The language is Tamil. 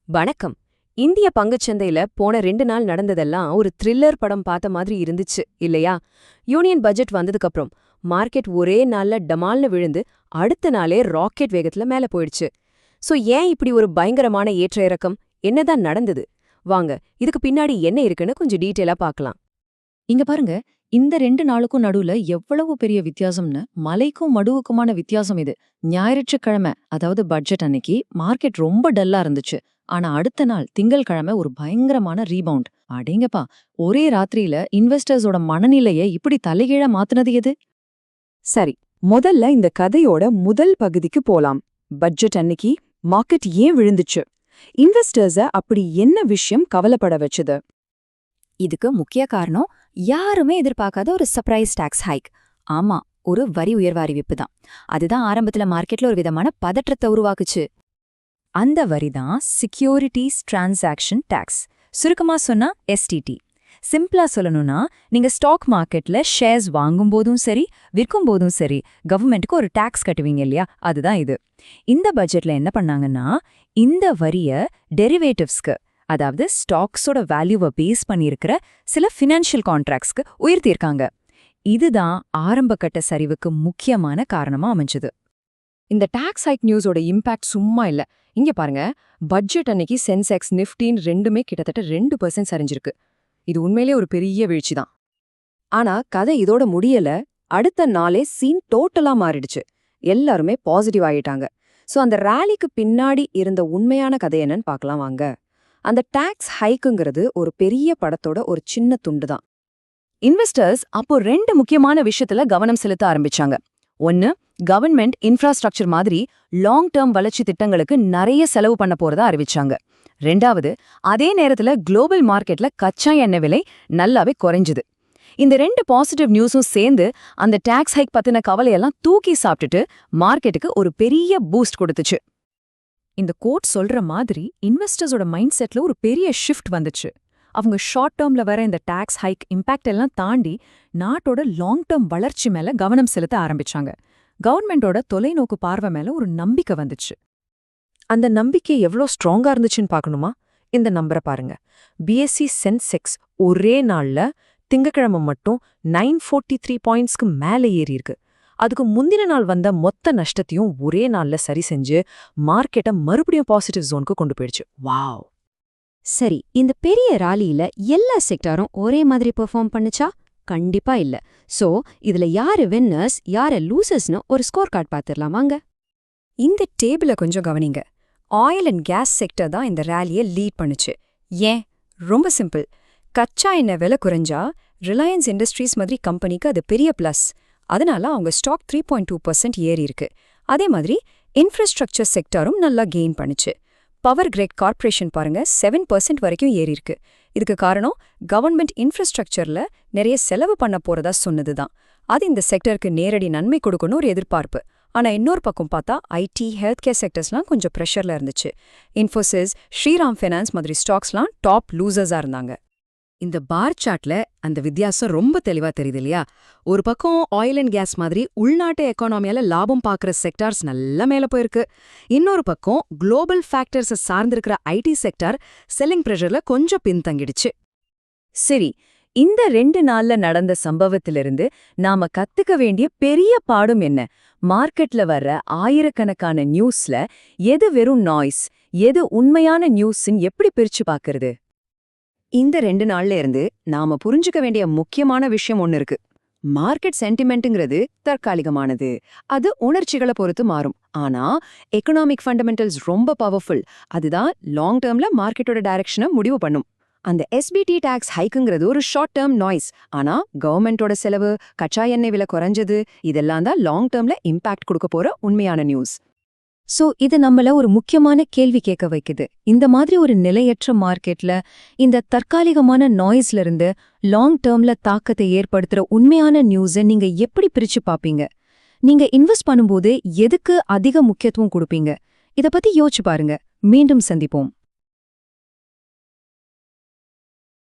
வணக்கம். இந்திய பங்குச்சந்தையில போன 2 நாள் நடந்ததெல்லாம் ஒரு த்ரில்லர் படம் பார்த்த மாதிரி இருந்துச்சு இல்லையா? யூனியன் பட்ஜெட் வந்ததுக்கப்புறம் மார்க்கெட் ஒரே நாள்ல டமால்னு விழுந்து அடுத்த நாளே ராக்கெட் வேகத்துல மேல போயிடுச்சு. ஏன் இப்படி ஒரு பயங்கரமான ஏற்ற இறக்கம்? என்னதான் நடந்தது? வாங்க, இதுக்கு பின்னாடி என்ன இருக்குன்னு கொஞ்சம் டீட்டெயிலா பார்க்கலாம். இங்க பாருங்க, இந்த 2 நாளுக்கும் நடுவுல எவ்வளவு பெரிய வித்தியாசம்னு, மலைக்கும் மடுவுக்குமான வித்தியாசம் இது. ஞாயிற்றுக்கிழமை, அதாவது பட்ஜெட் அன்னைக்கு மார்க்கெட் ரொம்ப டல்லா இருந்துச்சு. ஆனா அடுத்த நாள் திங்கள்கிழமை ஒரு பயங்கரமான ரீபவுண்ட். அடேங்கப்பா, ஒரே ராத்திரியில இன்வெஸ்டர்ஸோட மனநிலையை இப்படி தலைகீழா மாத்துனது எது? சரி, முதல்ல இந்த கதையோட முதல் பகுதிக்கு போலாம். பட்ஜெட் அன்னைக்கு மார்க்கெட் ஏன் விழுந்துச்சு? இன்வெஸ்டர்ஸ அப்படி என்ன விஷயம் கவலைப்பட வச்சது? இதுக்கு முக்கிய காரணம் யாருமே எதிர்பார்க்காத ஒரு சர்ப்ரைஸ் டாக்ஸ் ஹைக். ஆமா, ஒரு வரி உயர்வு அறிவிப்பு தான். அதுதான் ஆரம்பத்துல மார்க்கெட்ல ஒரு விதமான பதற்றத்தை உருவாக்குச்சு. அந்த வரி தான் செக்யூரிட்டிஸ் டிரான்சாக்ஷன் டாக்ஸ், சுருக்கமா சொன்னா எஸ்டிடி. சிம்பிளா சொல்லணும்னா, நீங்க ஸ்டாக் மார்க்கெட்ல ஷேர்ஸ் வாங்கும் போதும் சரி விற்கும் போதும் சரி கவர்மெண்ட்டுக்கு ஒரு டாக்ஸ் கட்டுவீங்க இல்லையா, அதுதான் இது. இந்த பட்ஜெட்ல என்ன பண்ணாங்கன்னா, இந்த வரிய டெரிவேட்டிவ்ஸ்க்கு, அதாவது ஸ்டாக்ஸோட வேல்யூவை பேஸ் பண்ணியிருக்கிற சில ஃபினான்ஷியல் கான்ட்ராக்ட்ஸ்க்கு உயர்த்தியிருக்காங்க. இதுதான் ஆரம்பகட்ட சரிவுக்கு முக்கியமான காரணமா அமைஞ்சது. இந்த டாக்ஸ் ஹைக் நியூஸோட இம்பாக்ட் சும்மா இல்ல. இங்க பாருங்க, பட்ஜெட் அன்னைக்கு சென்செக்ஸ் நிஃப்டின் ரெண்டுமே கிட்டத்தட்ட 2% சரிஞ்சிருக்கு. இது உண்மையிலே ஒரு பெரிய வீழ்ச்சி தான். ஆனா கதை இதோட முடியல. அடுத்த நாளே சீன் டோட்டலா மாறிடுச்சு. எல்லாருமே பாசிட்டிவ் ஆயிட்டாங்க. அந்த ரேலிக்கு பின்னாடி இருந்த உண்மையான கதை என்னன்னு பார்க்கலாம் வாங்க. அந்த டாக்ஸ் ஹைக்குங்கிறது ஒரு பெரிய படத்தோட ஒரு சின்ன துண்டு தான். இன்வெஸ்டர்ஸ் அப்போ 2 முக்கியமான விஷயத்துல கவனம் செலுத்த ஆரம்பிச்சாங்க. ஒன்னு, கவர்மெண்ட் இன்ஃப்ராஸ்ட்ரக்சர் மாதிரி லாங் டேர்ம் வளர்ச்சி திட்டங்களுக்கு நிறைய செலவு பண்ண போறதா அறிவிச்சாங்க. 2வது, அதே நேரத்துல குளோபல் மார்க்கெட்ல கச்சா எண்ணெய் விலை நல்லாவே குறைஞ்சுது. இந்த 2 பாசிட்டிவ் நியூஸும் சேர்ந்து அந்த டாக்ஸ் ஹைக் பத்தின கவலையெல்லாம் தூக்கி சாப்பிட்டுட்டு மார்க்கெட்டுக்கு ஒரு பெரிய பூஸ்ட் கொடுத்துச்சு. இந்த கோட் சொல்ற மாதிரி இன்வெஸ்டர்ஸோட மைண்ட் செட்ல ஒரு பெரிய ஷிஃப்ட் வந்துச்சு. அவங்க ஷார்ட் டேர்ம்ல வர இந்த டாக்ஸ் ஹைக் இம்பாக்ட் எல்லாம் தாண்டி நாட்டோட லாங் டேர்ம் வளர்ச்சி மேல கவனம் செலுத்த ஆரம்பிச்சாங்க. கவர்மெண்டோட தொலைநோக்கு பார்வை மேல ஒரு நம்பிக்கை வந்துச்சு. அந்த நம்பிக்கை எவ்வளோ ஸ்ட்ராங்கா இருந்துச்சுன்னு பார்க்கணுமா? இந்த நம்பரை பாருங்க. பிஎஸ்சி சென்செக்ஸ் ஒரே நாள்ல திங்கக்கிழமை மட்டும் 943 பாயிண்ட்ஸ்க்கு மேல ஏறி இருக்கு. அதுக்கு முந்தின நாள் வந்த மொத்த நஷ்டத்தையும் ஒரே நாள்ல சரி செஞ்சு மார்க்கெட்டை மறுபடியும் பாசிட்டிவ் ஜோனுக்கு கொண்டு போயிடுச்சு. வாவ்! சரி, இந்த பெரிய ராலியில எல்லா செக்டாரும் ஒரே மாதிரி பெர்ஃபார்ம் பண்ணுச்சா? கண்டிப்பா இல்ல. இதுல யாரு வின்னர்ஸ் யாரு லூசர்ஸ்னு ஒரு ஸ்கோர் கார்டு பார்த்துடலாம் வாங்க. இந்த டேபிள கொஞ்சம் கவனிங்க. ஆயில் அண்ட் கேஸ் செக்டர் தான் இந்த ரேலியை லீட் பண்ணுச்சு. ஏன்? ரொம்ப சிம்பிள். கச்சா எண்ணெய் விலை குறைஞ்சா ரிலையன்ஸ் இண்டஸ்ட்ரீஸ் மாதிரி கம்பெனிக்கு அது பெரிய பிளஸ். அதனால அவங்க ஸ்டாக் 3.2% ஏறி இருக்கு. அதே மாதிரி இன்ஃப்ராஸ்ட்ரக்சர் செக்டாரும் நல்லா கெயின் பண்ணுச்சு. பவர் கிரிட் கார்ப்பரேஷன் பாருங்க, 7% வரைக்கும் ஏறி இருக்கு. இதுக்கு காரணம் கவர்மெண்ட் இன்ஃப்ராஸ்ட்ரக்சர்ல நிறைய செலவு பண்ண போறதா சொன்னதுதான். அது இந்த செக்டருக்கு நேரடி நன்மை கொடுக்கணும் ஒரு எதிர்பார்ப்பு. ஆனா இன்னொரு பக்கம் பார்த்தா ஐடி, ஹெல்த் கேர் செக்டர்ஸ்லாம் கொஞ்சம் ப்ரெஷர்ல இருந்துச்சு. இன்ஃபோசிஸ், ஸ்ரீராம் ஃபைனான்ஸ் மாதிரி ஸ்டாக்ஸ்லாம் டாப் லூசர்ஸா இருந்தாங்க. இந்த பார் சார்ட்ல அந்த வித்தியாசம் ரொம்ப தெளிவா தெரியுது இல்லையா? ஒரு பக்கம் ஆயில் அண்ட் கேஸ் மாதிரி உள்நாட்டு எக்கானமியால லாபம் பார்க்குற செக்டார்ஸ் நல்லா மேல போயிருக்கு. இன்னொரு பக்கம் குளோபல் ஃபேக்டர்ஸை சார்ந்திருக்கிற ஐடி செக்டார் செல்லிங் ப்ரெஷர்ல கொஞ்சம் பின்தங்கிடுச்சு. சரி, இந்த 2 நாள்ல நடந்த சம்பவத்திலிருந்து நாம கத்துக்க வேண்டிய பெரிய பாடம் என்ன? மார்க்கெட்ல வர்ற ஆயிரக்கணக்கான நியூஸ்ல எது வெறும் நாய்ஸ், எது உண்மையான நியூஸ்ன்னு எப்படி பிரிச்சு பார்க்கறது? இந்த 2 நாள்ல இருந்து நாம புரிஞ்சுக்க வேண்டிய முக்கியமான விஷயம் ஒன்னு இருக்கு. மார்க்கெட் சென்டிமெண்ட்டுங்கிறது தற்காலிகமானது. அது உணர்ச்சிகளை பொறுத்து மாறும். ஆனா எக்கனாமிக் ஃபண்டமெண்டல்ஸ் ரொம்ப பவர்ஃபுல். அதுதான் லாங் டேர்ம்ல மார்க்கெட்டோட டைரக்ஷனை முடிவு பண்ணும். அந்த எஸ்பிடி டாக்ஸ் ஹைக்குங்கிறது ஒரு ஷார்ட் டேர்ம் நாய்ஸ். ஆனா கவர்மெண்டோட செலவு, கச்சா எண்ணெய் விலை குறைஞ்சது, இதெல்லாம் தான் லாங் டேர்ம்ல இம்பாக்ட் கொடுக்க போற உண்மையான நியூஸ். இது நம்மள ஒரு முக்கியமான கேள்வி கேட்க வைக்குது. இந்த மாதிரி ஒரு நிலையற்ற மார்க்கெட்ல இந்த தற்காலிகமான நாய்ஸ்ல இருந்து லாங் டேர்ம்ல தாக்கத்தை ஏற்படுத்துற உண்மையான நியூஸை நீங்க எப்படி பிரிச்சு பாப்பீங்க? நீங்க இன்வெஸ்ட் பண்ணும்போது எதுக்கு அதிக முக்கியத்துவம் கொடுப்பீங்க? இத பத்தி யோசிச்சு பாருங்க. மீண்டும் சந்திப்போம்.